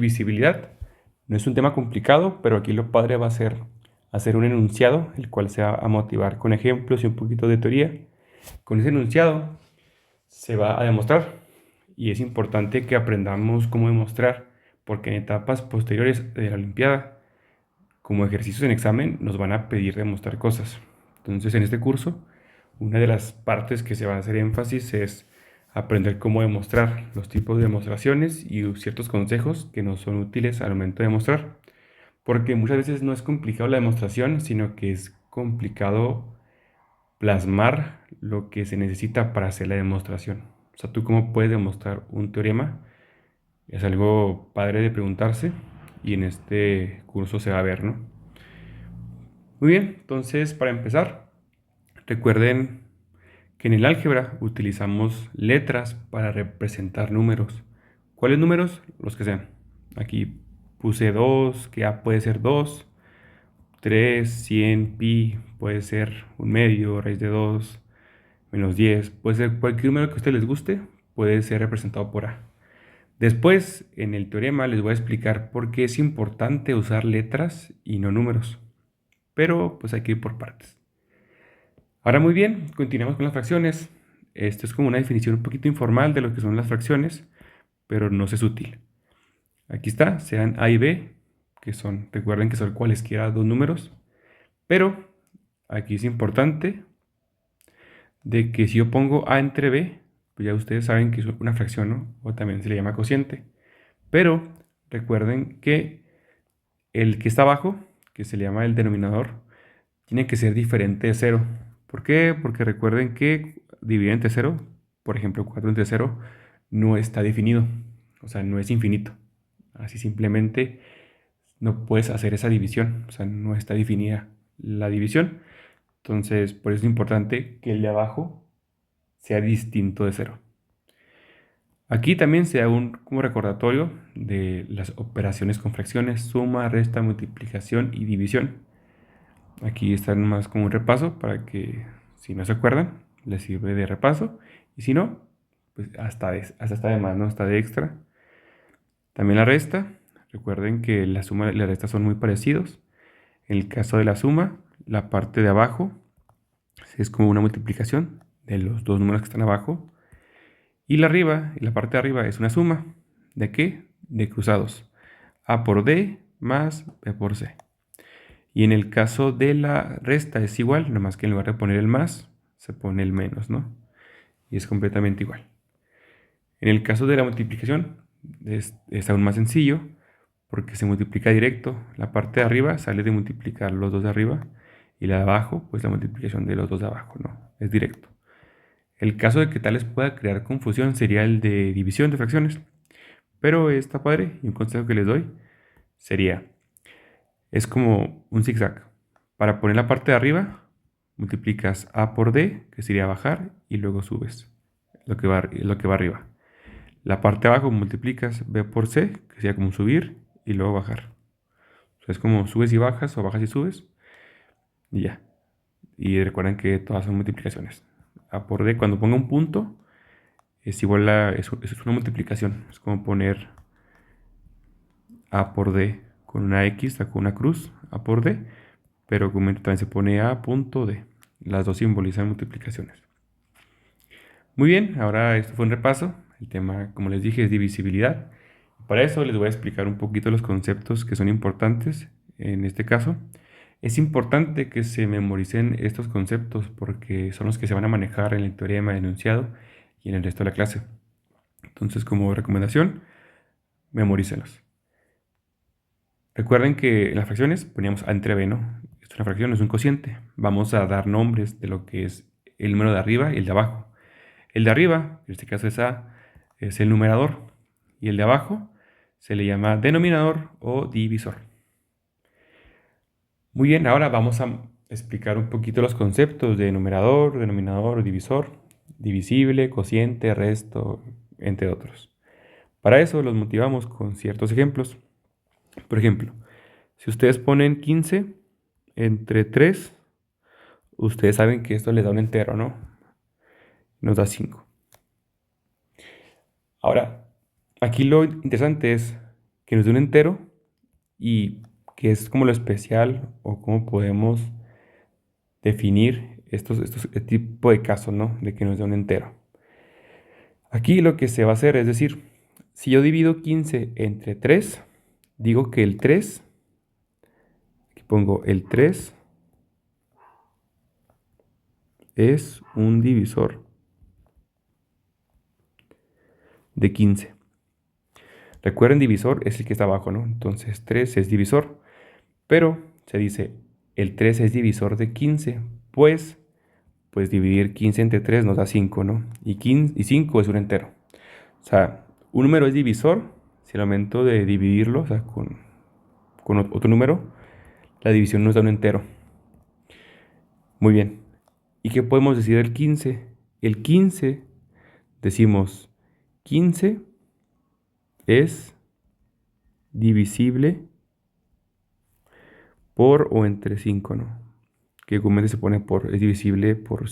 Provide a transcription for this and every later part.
divisibilidad. No es un tema complicado, pero aquí lo padre va a ser hacer un enunciado, el cual se va a motivar con ejemplos y un poquito de teoría. Con ese enunciado se va a demostrar y es importante que aprendamos cómo demostrar, porque en etapas posteriores de la Olimpiada, como ejercicios en examen, nos van a pedir demostrar cosas. Entonces, en este curso, una de las partes que se va a hacer énfasis es aprender cómo demostrar, los tipos de demostraciones y ciertos consejos que nos son útiles al momento de demostrar. Porque muchas veces no es complicado la demostración, sino que es complicado plasmar lo que se necesita para hacer la demostración. O sea, tú cómo puedes demostrar un teorema es algo padre de preguntarse y en este curso se va a ver, ¿no? Muy bien, entonces para empezar, recuerden que en el álgebra utilizamos letras para representar números. ¿Cuáles números? Los que sean. Aquí puse 2, que A puede ser 2, 3, 100, pi, puede ser un medio, raíz de 2, menos 10, puede ser cualquier número que a ustedes les guste, puede ser representado por A. Después, en el teorema les voy a explicar por qué es importante usar letras y no números. Pero pues hay que ir por partes. Ahora muy bien, continuamos con las fracciones. Esto es como una definición un poquito informal de lo que son las fracciones, pero no es útil. Aquí está, sean A y B, que son, recuerden que son cualesquiera dos números, pero aquí es importante de que si yo pongo A entre B, pues ya ustedes saben que es una fracción, ¿no? O también se le llama cociente. Pero recuerden que el que está abajo, que se le llama el denominador, tiene que ser diferente de 0. ¿Por qué? Porque recuerden que dividir entre 0, por ejemplo 4 entre 0, no está definido. O sea, no es infinito. Así simplemente no puedes hacer esa división. O sea, no está definida la división. Entonces, por eso es importante que el de abajo sea distinto de 0. Aquí también se da un como recordatorio de las operaciones con fracciones: suma, resta, multiplicación y división. Aquí están más como un repaso para que, si no se acuerdan, les sirve de repaso. Y si no, pues hasta está de más, ¿no? Está de extra. También la resta. Recuerden que la suma y la resta son muy parecidos. En el caso de la suma, la parte de abajo es como una multiplicación de los dos números que están abajo. Y la parte de arriba es una suma. ¿De qué? De cruzados. A por D más B por C. Y en el caso de la resta es igual, nomás que en lugar de poner el más, se pone el menos, ¿no? Y es completamente igual. En el caso de la multiplicación es aún más sencillo, porque se multiplica directo. La parte de arriba sale de multiplicar los dos de arriba, y la de abajo, pues la multiplicación de los dos de abajo, ¿no? Es directo. El caso de que tal les pueda crear confusión sería el de división de fracciones. Pero está padre, y un consejo que les doy sería: es como un zigzag. Para poner la parte de arriba, multiplicas A por D, que sería bajar, y luego subes lo que va arriba. La parte de abajo multiplicas B por C, que sería como subir, y luego bajar. O sea, es como subes y bajas, o bajas y subes, y ya. Y recuerden que todas son multiplicaciones. A por D, cuando ponga un punto, es igual es una multiplicación. Es como poner A por D con una X, con una cruz, A por D, pero también se pone A punto D. Las dos simbolizan multiplicaciones. Muy bien, ahora esto fue un repaso. El tema, como les dije, es divisibilidad. Para eso les voy a explicar un poquito los conceptos que son importantes en este caso. Es importante que se memoricen estos conceptos porque son los que se van a manejar en el teorema, enunciado y en el resto de la clase. Entonces, como recomendación, memorícenlos. Recuerden que en las fracciones poníamos A entre B, ¿no? Esto es una fracción, es un cociente. Vamos a dar nombres de lo que es el número de arriba y el de abajo. El de arriba, en este caso es A, es el numerador. Y el de abajo se le llama denominador o divisor. Muy bien, ahora vamos a explicar un poquito los conceptos de numerador, denominador, divisor, divisible, cociente, resto, entre otros. Para eso los motivamos con ciertos ejemplos. Por ejemplo, si ustedes ponen 15 entre 3, ustedes saben que esto les da un entero, ¿no? Nos da 5. Ahora, aquí lo interesante es que nos dé un entero y que es como lo especial o cómo podemos definir este tipo de casos, ¿no? De que nos dé un entero. Aquí lo que se va a hacer es decir, si yo divido 15 entre 3, digo que el 3, aquí pongo el 3 es un divisor de 15. Recuerden, divisor es el que está abajo, ¿no? Entonces 3 es divisor, pero se dice el 3 es divisor de 15, pues dividir 15 entre 3 nos da 5, ¿no? Y 5 es un entero. O sea, un número es divisor si al momento de dividirlo, o sea, con otro número, la división nos da un entero. Muy bien. ¿Y qué podemos decir del 15? El 15, decimos, 15 es divisible por o entre 5, ¿no? Que comúnmente se pone es divisible por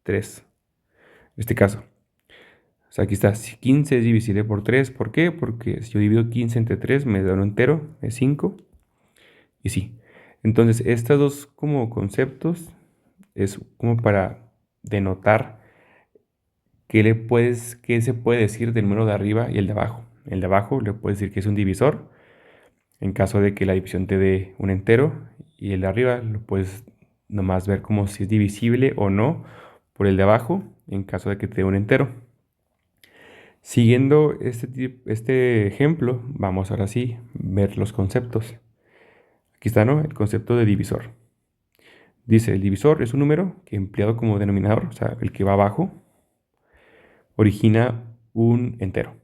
3, en este caso. O sea, aquí está, 15 es divisible por 3. ¿Por qué? Porque si yo divido 15 entre 3 me da un entero, es 5. Y sí. Entonces, estos dos como conceptos es como para denotar qué se puede decir del número de arriba y el de abajo. El de abajo le puedes decir que es un divisor en caso de que la división te dé un entero, y el de arriba lo puedes nomás ver como si es divisible o no por el de abajo en caso de que te dé un entero. Siguiendo este ejemplo, vamos ahora sí a ver los conceptos. Aquí está, ¿no? El concepto de divisor. Dice, el divisor es un número que empleado como denominador, o sea, el que va abajo, origina un entero.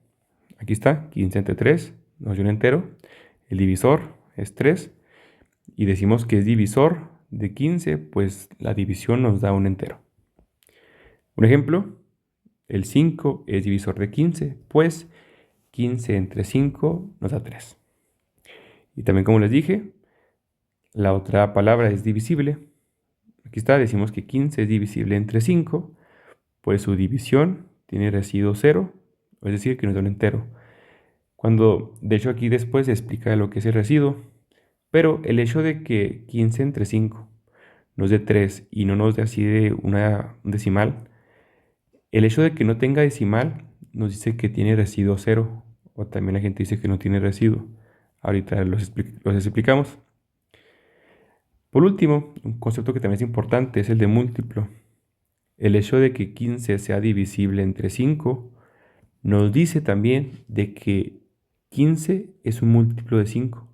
Aquí está, 15 entre 3 nos dio un entero. El divisor es 3 y decimos que es divisor de 15, pues la división nos da un entero. Un ejemplo, el 5 es divisor de 15, pues 15 entre 5 nos da 3. Y también, como les dije, la otra palabra es divisible. Aquí está, decimos que 15 es divisible entre 5, pues su división tiene residuo 0, es decir, que nos da un entero. Cuando, de hecho, aquí después se explica lo que es el residuo, pero el hecho de que 15 entre 5 nos dé 3 y no nos dé así de un decimal, el hecho de que no tenga decimal nos dice que tiene residuo 0, o también la gente dice que no tiene residuo. Ahorita los explicamos. Por último, un concepto que también es importante es el de múltiplo. El hecho de que 15 sea divisible entre 5 nos dice también de que 15 es un múltiplo de 5.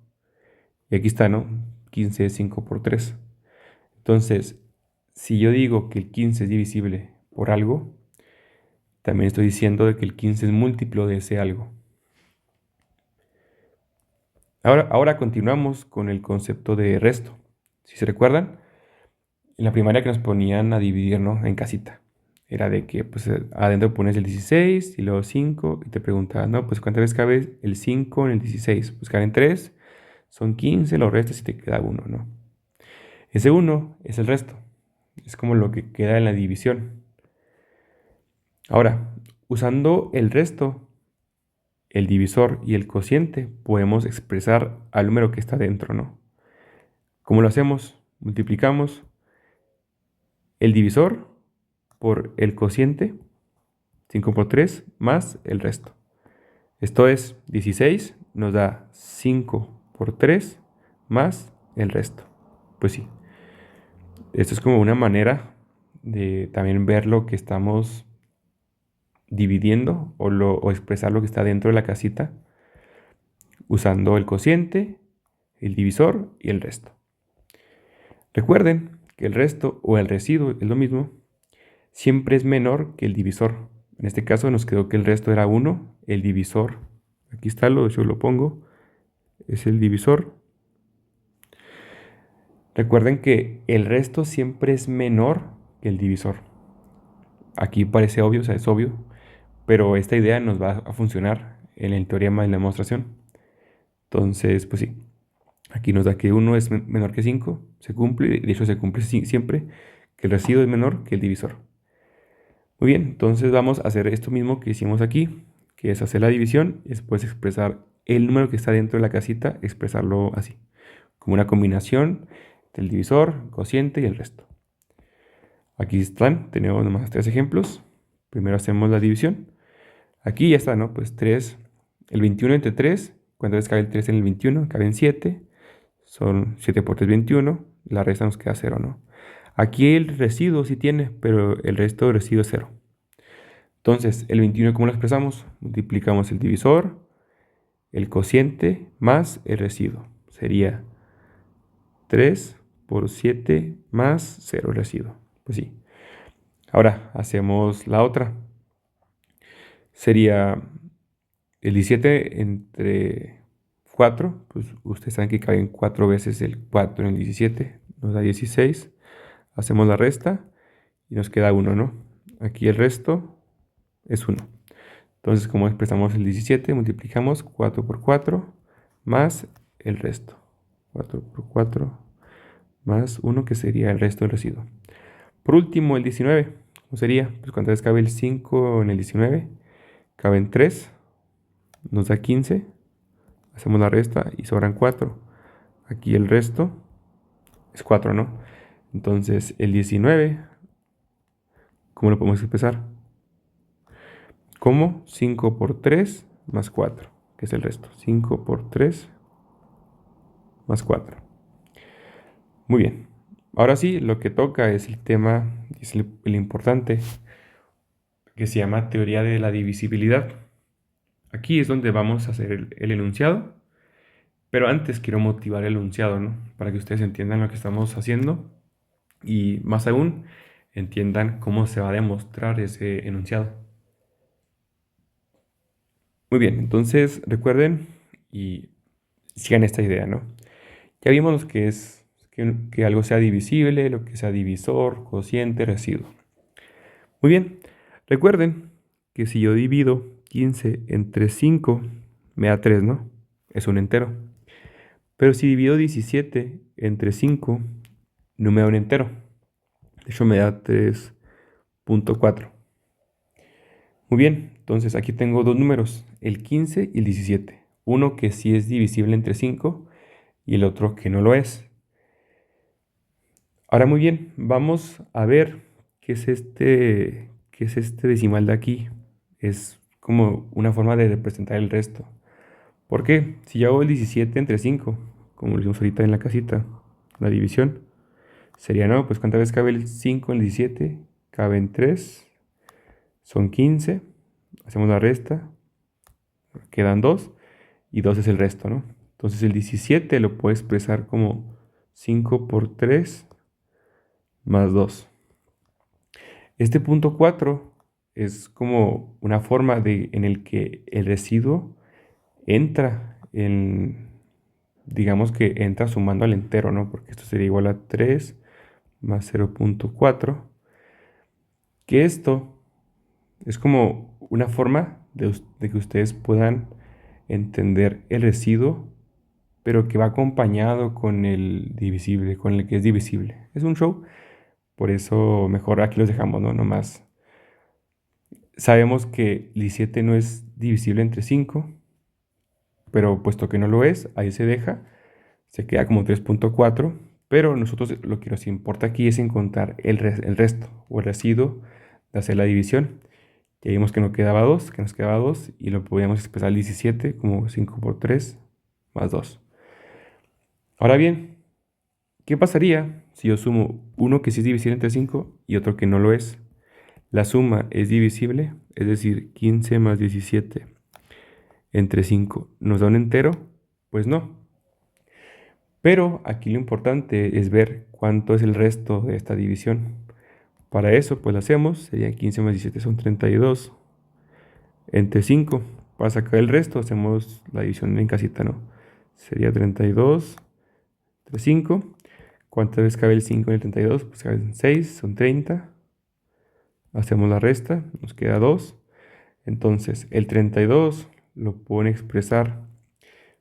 Y aquí está, ¿no? 15 es 5 por 3. Entonces, si yo digo que el 15 es divisible por algo, también estoy diciendo de que el 15 es múltiplo de ese algo. Ahora continuamos con el concepto de resto. Si se recuerdan, en la primaria que nos ponían a dividir, ¿no? En casita. Era de que pues adentro pones el 16 y luego 5 y te preguntaban, no, pues ¿cuántas veces cabe el 5 en el 16? Pues caben 3, son 15, lo restas y te queda 1, ¿no? Ese 1 es el resto. Es como lo que queda en la división. Ahora, usando el resto, el divisor y el cociente, podemos expresar al número que está dentro, ¿no? ¿Cómo lo hacemos? Multiplicamos el divisor por el cociente, 5 por 3, más el resto. Esto es 16, nos da 5 por 3 más el resto. Pues sí, esto es como una manera de también ver lo que estamos dividiendo o expresar lo que está dentro de la casita usando el cociente, el divisor y el resto. Recuerden que el resto o el residuo es lo mismo, siempre es menor que el divisor. En este caso nos quedó que el resto era 1, el divisor, aquí está, yo lo pongo, es el divisor. Recuerden que el resto siempre es menor que el divisor. Aquí parece obvio, o sea, es obvio, pero esta idea nos va a funcionar en el teorema de la demostración. Entonces, pues sí, aquí nos da que 1 es menor que 5, se cumple, de hecho se cumple siempre, que el residuo es menor que el divisor. Muy bien, entonces vamos a hacer esto mismo que hicimos aquí, que es hacer la división y después expresar el número que está dentro de la casita, expresarlo así, como una combinación del divisor, cociente y el resto. Aquí están, tenemos nomás 3 ejemplos. Primero hacemos la división. Aquí ya está, ¿no? Pues 3, el 21 entre 3, ¿cuántas veces cabe el 3 en el 21? Caben 7, son 7 por 3, 21, la resta nos queda 0, ¿no? Aquí el residuo sí tiene, pero el resto del residuo es 0. Entonces, el 21, ¿cómo lo expresamos? Multiplicamos el divisor, el cociente, más el residuo. Sería 3 por 7 más 0 el residuo. Pues sí. Ahora, hacemos la otra. Sería el 17 entre 4. Pues ustedes saben que caben 4 veces el 4 en el 17. Nos da 16. Hacemos la resta y nos queda 1, ¿no? Aquí el resto es 1. Entonces, como expresamos el 17, multiplicamos 4 por 4 más el resto. 4 por 4 más 1, que sería el resto del residuo. Por último, el 19. ¿Cómo sería? Pues ¿cuántas veces cabe el 5 en el 19? Caben 3. Nos da 15. Hacemos la resta y sobran 4. Aquí el resto es 4, ¿no? Entonces, el 19, ¿cómo lo podemos expresar? Como 5 por 3 más 4, que es el resto. 5 por 3 más 4. Muy bien. Ahora sí, lo que toca es el tema, es el importante, que se llama teoría de la divisibilidad. Aquí es donde vamos a hacer el enunciado, pero antes quiero motivar el enunciado, ¿no? Para que ustedes entiendan lo que estamos haciendo y más aún entiendan cómo se va a demostrar ese enunciado. Muy bien, entonces recuerden y sigan esta idea, ¿no? Ya vimos lo que es que algo sea divisible, lo que sea divisor, cociente, residuo. Muy bien, recuerden que si yo divido 15 entre 5, me da 3, ¿no? Es un entero. Pero si divido 17 entre 5, no me da un entero. De hecho, me da 3.4. Muy bien, entonces aquí tengo dos números, el 15 y el 17. Uno que sí es divisible entre 5 y el otro que no lo es. Ahora muy bien, vamos a ver qué es este decimal de aquí. Es como una forma de representar el resto. ¿Por qué? Si yo hago el 17 entre 5, como lo hicimos ahorita en la casita, la división, sería, no, pues ¿cuántas veces cabe el 5 en el 17? Caben 3, son 15, hacemos la resta, quedan 2, y 2 es el resto, ¿no? Entonces el 17 lo puedo expresar como 5 por 3 más 2. Este punto 4 es como una forma en el que el residuo entra digamos que entra sumando al entero, ¿no? Porque esto sería igual a 3 más 0.4. Que esto es como una forma de que ustedes puedan entender el residuo, pero que va acompañado con el divisible, con el que es divisible. Es un show, por eso mejor aquí los dejamos, ¿no? Nomás sabemos que el 17 no es divisible entre 5, pero puesto que no lo es, ahí se deja, se queda como 3.4, pero nosotros lo que nos importa aquí es encontrar el resto o el residuo de hacer la división. Ya vimos que nos quedaba 2, y lo podíamos expresar el 17 como 5 por 3 más 2. Ahora bien, ¿qué pasaría si yo sumo uno que sí es divisible entre 5 y otro que no lo es? La suma es divisible, es decir, 15 más 17 entre 5 nos da un entero, pues no. Pero aquí lo importante es ver cuánto es el resto de esta división. Para eso, pues lo hacemos, sería 15 más 17 son 32 entre 5. Para sacar el resto, hacemos la división en casita, ¿no? Sería 32 entre 5. ¿Cuántas veces cabe el 5 en el 32? Pues caben 6, son 30. Hacemos la resta, nos queda 2. Entonces, el 32 lo pueden expresar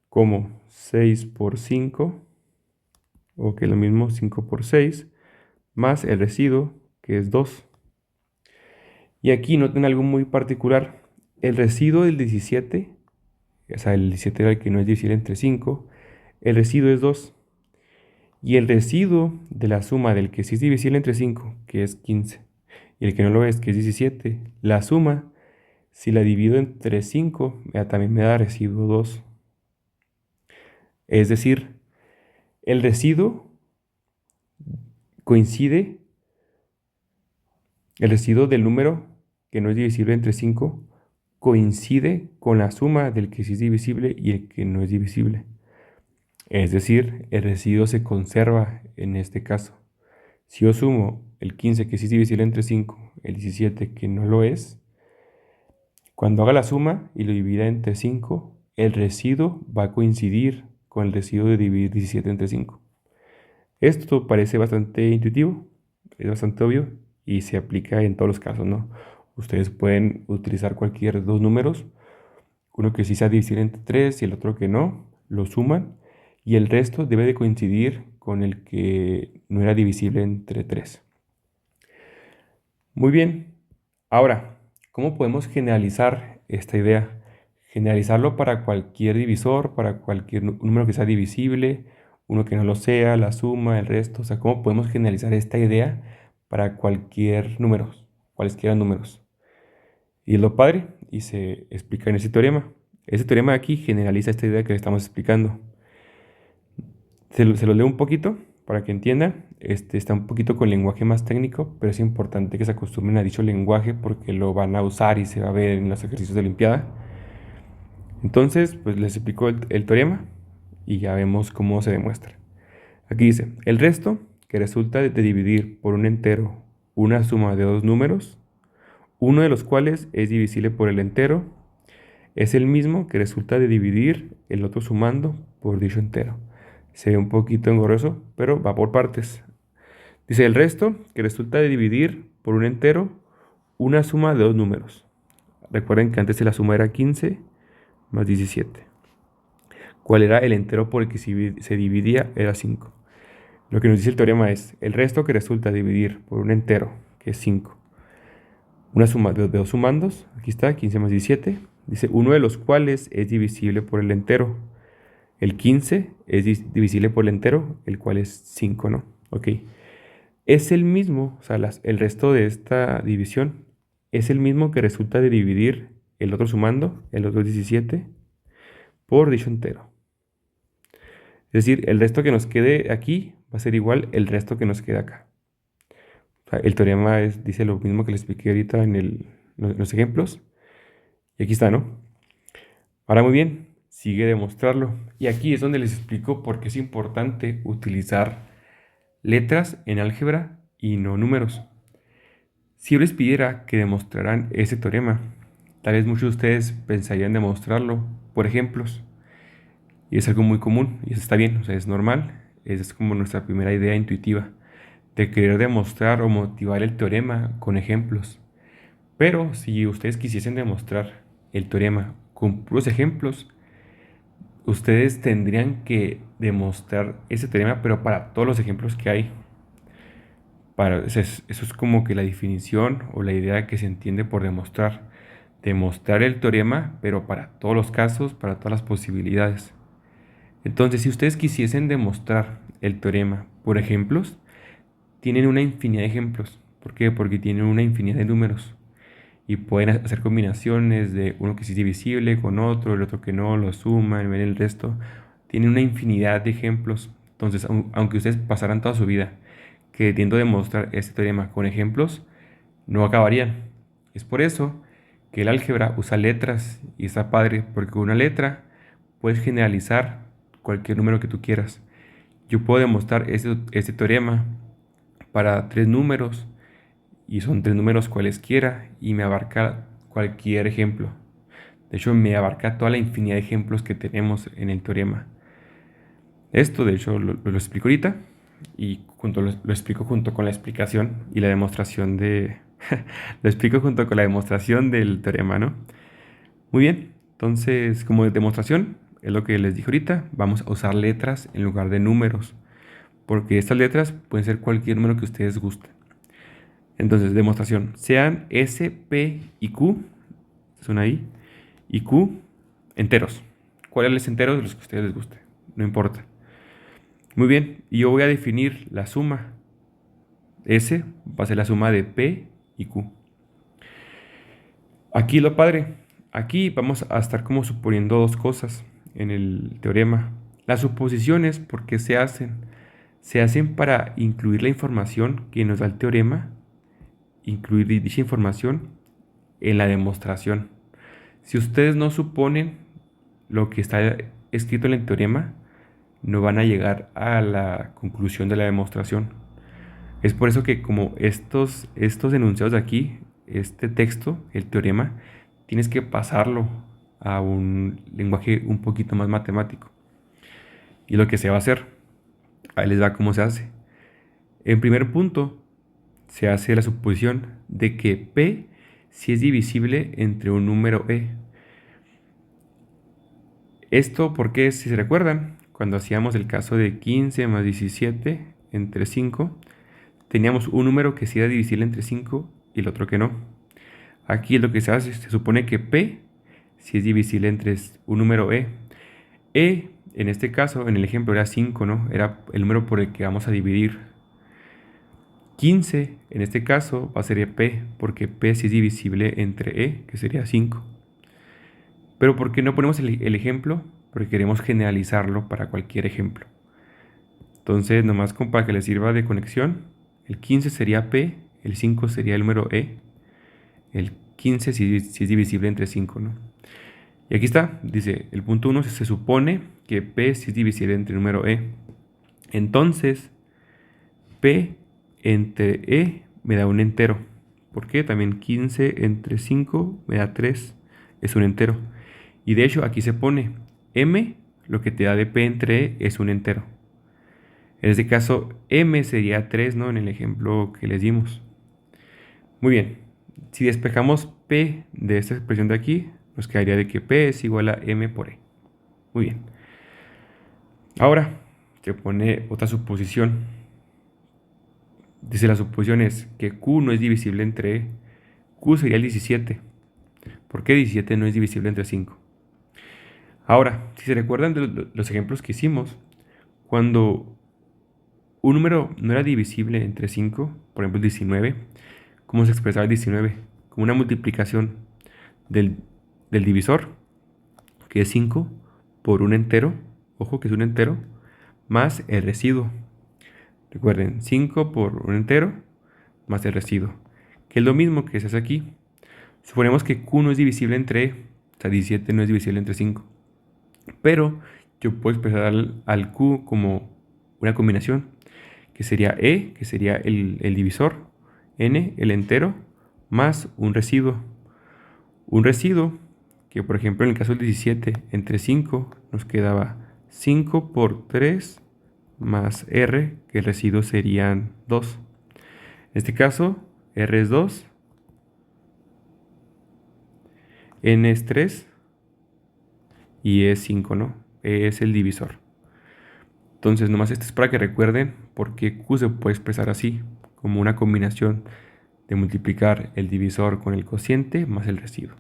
como 6 por 5, o que es lo mismo, 5 por 6, más el residuo, que es 2. Y aquí noten algo muy particular. el residuo del 17, o sea, el 17 era el que no es divisible entre 5, el residuo es 2. Y el residuo de la suma del que sí es divisible entre 5, que es 15, y el que no lo es, que es 17, la suma, si la divido entre 5, también me da residuo 2. Es decir, el residuo coincide, el residuo del número que no es divisible entre 5 coincide con la suma del que sí es divisible y el que no es divisible. Es decir, el residuo se conserva en este caso. Si yo sumo el 15 que sí es divisible entre 5, el 17 que no lo es, cuando haga la suma y lo divida entre 5, el residuo va a coincidir con el residuo de dividir 17 entre 5. Esto parece bastante intuitivo, es bastante obvio y se aplica en todos los casos, ¿no? Ustedes pueden utilizar cualquier dos números, uno que sí sea divisible entre 3 y el otro que no, lo suman y el resto debe de coincidir con el que no era divisible entre 3. Muy bien, ahora, ¿cómo podemos generalizar esta idea? Generalizarlo para cualquier divisor, para cualquier número que sea divisible, uno que no lo sea, la suma, el resto. O sea, ¿cómo podemos generalizar esta idea para cualquier número, cualesquiera números? Y es lo padre, y se explica en ese teorema. Ese teorema de aquí generaliza esta idea que le estamos explicando. Se lo leo un poquito para que entiendan. Está un poquito con lenguaje más técnico, pero es importante que se acostumbren a dicho lenguaje porque lo van a usar y se va a ver en los ejercicios de Olimpiada. Entonces, pues les explico el teorema y ya vemos cómo se demuestra. Aquí dice, el resto que resulta de dividir por un entero una suma de dos números, uno de los cuales es divisible por el entero, es el mismo que resulta de dividir el otro sumando por dicho entero. Se ve un poquito engorroso, pero va por partes. Dice el resto que resulta de dividir por un entero una suma de dos números. Recuerden que antes la suma era 15 más 17. ¿Cuál era el entero por el que se dividía? Era 5. Lo que nos dice el teorema es el resto que resulta de dividir por un entero, que es 5. Una suma de dos sumandos, aquí está, 15 más 17. Dice uno de los cuales es divisible por el entero. El 15 es divisible por el entero, el cual es 5, ¿no? Ok. Es el mismo, o sea, el resto de esta división es el mismo que resulta de dividir el otro sumando, el otro 17, por dicho entero. Es decir, el resto que nos quede aquí va a ser igual el resto que nos queda acá. O sea, el teorema dice lo mismo que les expliqué ahorita en los ejemplos. Y aquí está, ¿no? Ahora muy bien, sigue demostrarlo. Y aquí es donde les explico por qué es importante utilizar letras en álgebra y no números. Si yo les pidiera que demostraran ese teorema, tal vez muchos de ustedes pensarían demostrarlo por ejemplos. Y es algo muy común, y eso está bien, o sea, es normal. Esa es como nuestra primera idea intuitiva, de querer demostrar o motivar el teorema con ejemplos. Pero si ustedes quisiesen demostrar el teorema con puros ejemplos, ustedes tendrían que demostrar ese teorema, pero para todos los ejemplos que hay. Eso es como que la definición o la idea que se entiende por demostrar. Demostrar el teorema, pero para todos los casos, para todas las posibilidades. Entonces, si ustedes quisiesen demostrar el teorema por ejemplos, tienen una infinidad de ejemplos. ¿Por qué? Porque tienen una infinidad de números. Y pueden hacer combinaciones de uno que sí es divisible con otro, el otro que no, lo suman, ven el resto. Tienen una infinidad de ejemplos. Entonces, aunque ustedes pasaran toda su vida queriendo demostrar este teorema con ejemplos, no acabarían. Es por eso que el álgebra usa letras y está padre, porque con una letra puedes generalizar cualquier número que tú quieras. Yo puedo demostrar este teorema para tres números y son tres números cualesquiera y me abarca cualquier ejemplo. De hecho, me abarca toda la infinidad de ejemplos que tenemos en el teorema. Esto, de hecho, lo explico ahorita y lo explico junto con la explicación y la demostración de... lo explico junto con la demostración del teorema, ¿no? Muy bien, entonces como demostración, es lo que les dije ahorita, vamos a usar letras en lugar de números, porque estas letras pueden ser cualquier número que ustedes gusten. Entonces, demostración, sean S, P y Q, son ahí, y Q, enteros. ¿Cuáles enteros? Los que a ustedes les guste, no importa. Muy bien, y yo voy a definir la suma. S va a ser la suma de P y Q. Aquí lo padre, aquí vamos a estar como suponiendo dos cosas en el teorema. Las suposiciones, ¿por qué se hacen? Se hacen para incluir la información que nos da el teorema, incluir dicha información en la demostración. Si ustedes no suponen lo que está escrito en el teorema, no van a llegar a la conclusión de la demostración. Es por eso que como estos enunciados de aquí, este texto, el teorema, tienes que pasarlo a un lenguaje un poquito más matemático. Y lo que se va a hacer, ahí les va cómo se hace. En primer punto, se hace la suposición de que P sí es divisible entre un número E. Esto porque, si se recuerdan, cuando hacíamos el caso de 15 más 17 entre 5, teníamos un número que sí era divisible entre 5 y el otro que no. Aquí lo que se hace, se supone que P sí es divisible entre un número E. E, en este caso, en el ejemplo era 5, ¿no? Era el número por el que vamos a dividir. 15, en este caso, va a ser P, porque P sí es divisible entre E, que sería 5. Pero ¿por qué no ponemos el ejemplo? Porque queremos generalizarlo para cualquier ejemplo. Entonces, nomás para que les sirva de conexión, el 15 sería P, el 5 sería el número E, el 15 sí es divisible entre 5, ¿no? Y aquí está, dice, el punto 1 se supone que P sí es divisible entre el número E. Entonces, P entre E me da un entero. ¿Por qué? También 15 entre 5 me da 3, es un entero. Y de hecho aquí se pone M, lo que te da de P entre E es un entero. En este caso, M sería 3, ¿no? En el ejemplo que les dimos. Muy bien. Si despejamos P de esta expresión de aquí, nos quedaría de que P es igual a M por E. Muy bien. Ahora, se pone otra suposición. Dice la suposición es que Q no es divisible entre E. Q sería el 17. ¿Por qué 17 no es divisible entre 5? Ahora, si se recuerdan de los ejemplos que hicimos, cuando un número no era divisible entre 5, por ejemplo el 19, ¿cómo se expresaba el 19? Como una multiplicación del divisor, que es 5, por un entero, ojo que es un entero, más el residuo. Recuerden, 5 por un entero más el residuo, que es lo mismo que se hace aquí. Suponemos que Q no es divisible entre E, o sea, 17 no es divisible entre 5. Pero yo puedo expresar al Q como una combinación, que sería E, que sería el divisor, N, el entero, más un residuo. Un residuo que, por ejemplo, en el caso del 17, entre 5 nos quedaba 5 por 3 más R, que el residuo serían 2. En este caso, R es 2, N es 3 y E es 5, ¿no? E es el divisor. Entonces, nomás esto es para que recuerden por qué Q se puede expresar así, como una combinación de multiplicar el divisor con el cociente más el residuo.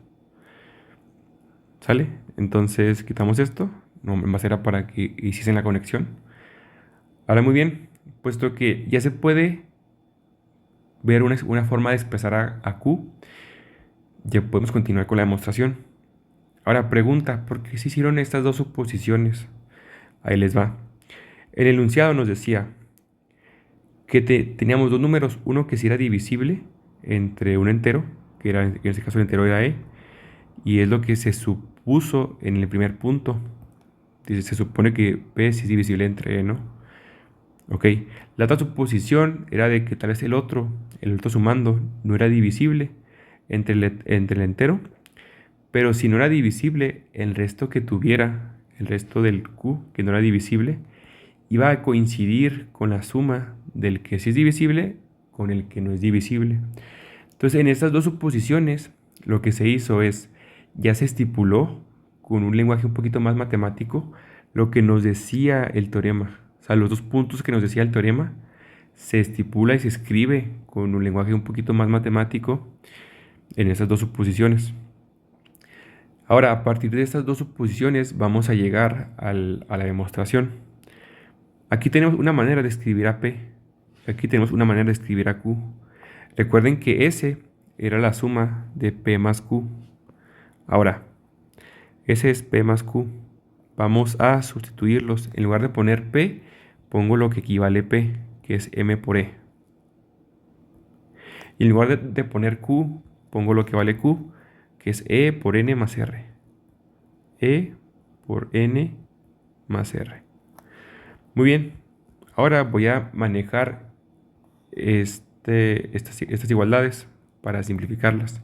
¿Sale? Entonces, quitamos esto, nomás era para que hiciesen la conexión. Ahora, muy bien, puesto que ya se puede ver una forma de expresar a Q, ya podemos continuar con la demostración. Ahora, pregunta, ¿por qué se hicieron estas dos suposiciones? Ahí les va. El enunciado nos decía que teníamos dos números, uno que sí era divisible entre un entero, que era, en este caso el entero era E, y es lo que se supuso en el primer punto. Dice, se supone que P sí es divisible entre E, ¿no? Ok, la otra suposición era de que tal vez el otro sumando, no era divisible entre el entero, pero si no era divisible, el resto que tuviera, el resto del Q que no era divisible, iba a coincidir con la suma del que sí es divisible con el que no es divisible. Entonces, en estas dos suposiciones, lo que se hizo es, ya se estipuló con un lenguaje un poquito más matemático lo que nos decía el teorema. O sea, los dos puntos que nos decía el teorema se estipula y se escribe con un lenguaje un poquito más matemático en esas dos suposiciones. Ahora, a partir de estas dos suposiciones, vamos a llegar a la demostración. Aquí tenemos una manera de escribir a P. Aquí tenemos una manera de escribir a Q. Recuerden que S era la suma de P más Q. Ahora, S es P más Q. Vamos a sustituirlos. En lugar de poner P, pongo lo que equivale a P, que es M por E. Y en lugar de poner Q, pongo lo que vale Q, que es E por N más R. E por N más R. Muy bien. Ahora voy a manejar estas igualdades para simplificarlas.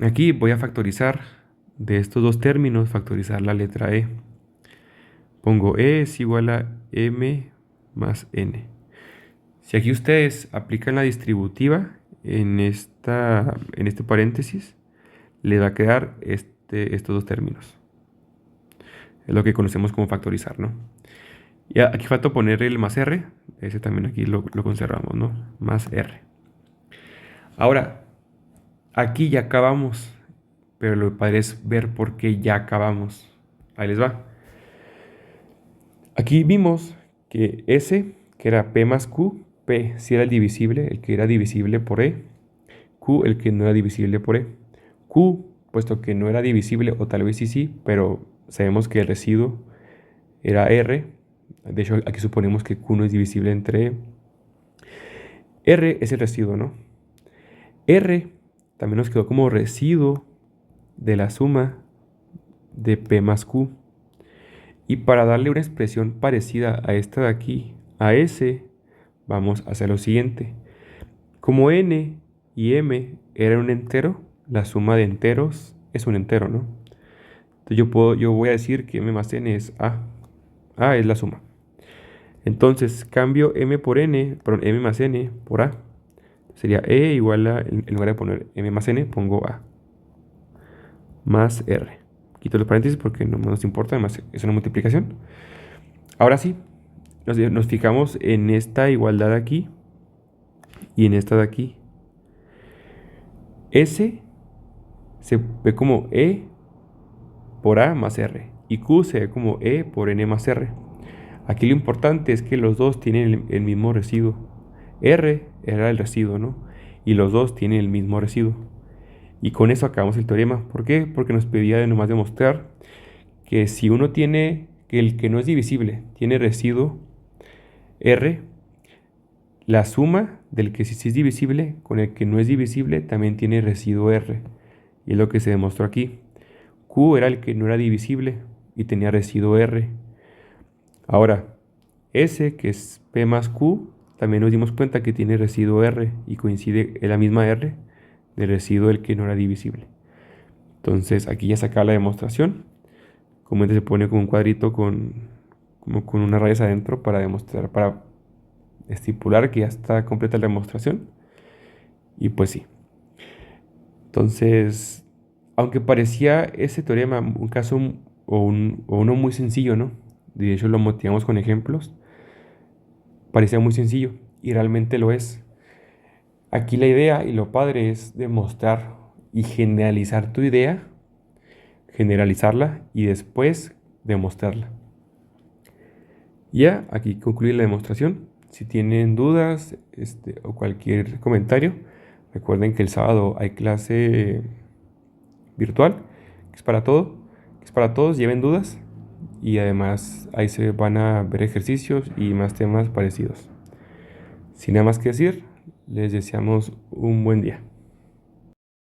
Aquí voy a factorizar de estos dos términos, factorizar la letra E. Pongo E es igual a M más N. Si aquí ustedes aplican la distributiva en este paréntesis, le va a quedar estos dos términos. Es lo que conocemos como factorizar, ¿no? Y aquí falta poner el más R. Ese también aquí lo conservamos, ¿no? Más R. Ahora, aquí ya acabamos. Pero lo padre es ver por qué ya acabamos. Ahí les va. Aquí vimos que S, que era P más Q, P si era el divisible, el que era divisible por E, Q el que no era divisible por E. Q, puesto que no era divisible, o tal vez sí, pero sabemos que el residuo era R. De hecho, aquí suponemos que Q no es divisible entre E. R es el residuo, ¿no? R también nos quedó como residuo de la suma de P más Q. Y para darle una expresión parecida a esta de aquí, a S, vamos a hacer lo siguiente. Como N y M eran un entero, la suma de enteros es un entero, ¿no? Entonces yo voy a decir que M más N es A. A es la suma. Entonces cambio M por N, perdón, M más N por A. Sería E igual a, en lugar de poner M más N, pongo A. Más R. Quito los paréntesis porque no nos importa, además es una multiplicación. Ahora sí, nos fijamos en esta igualdad de aquí y en esta de aquí. S se ve como E por A más R y Q se ve como E por N más R. Aquí lo importante es que los dos tienen el mismo residuo. R era el residuo, ¿no? Y los dos tienen el mismo residuo. Y con eso acabamos el teorema. ¿Por qué? Porque nos pedía de nomás demostrar que si uno tiene, que el que no es divisible tiene residuo R, la suma del que sí es divisible con el que no es divisible también tiene residuo R. Y es lo que se demostró aquí. Q era el que no era divisible y tenía residuo R. Ahora, S, que es P más Q, también nos dimos cuenta que tiene residuo R y coincide en la misma R del residuo del que no era divisible. Entonces aquí ya saca la demostración. Como se pone con un cuadrito como con unas rayas adentro para demostrar, para estipular que ya está completa la demostración. Y pues sí. Entonces, aunque parecía ese teorema un caso o uno muy sencillo, ¿no? De hecho lo motivamos con ejemplos. Parecía muy sencillo y realmente lo es. Aquí la idea y lo padre es demostrar y generalizar tu idea, generalizarla y después demostrarla. Ya, aquí concluye la demostración. Si tienen dudas o cualquier comentario, recuerden que el sábado hay clase virtual, que es para todo, que es para todos, lleven dudas y además ahí se van a ver ejercicios y más temas parecidos. Sin nada más que decir, les deseamos un buen día.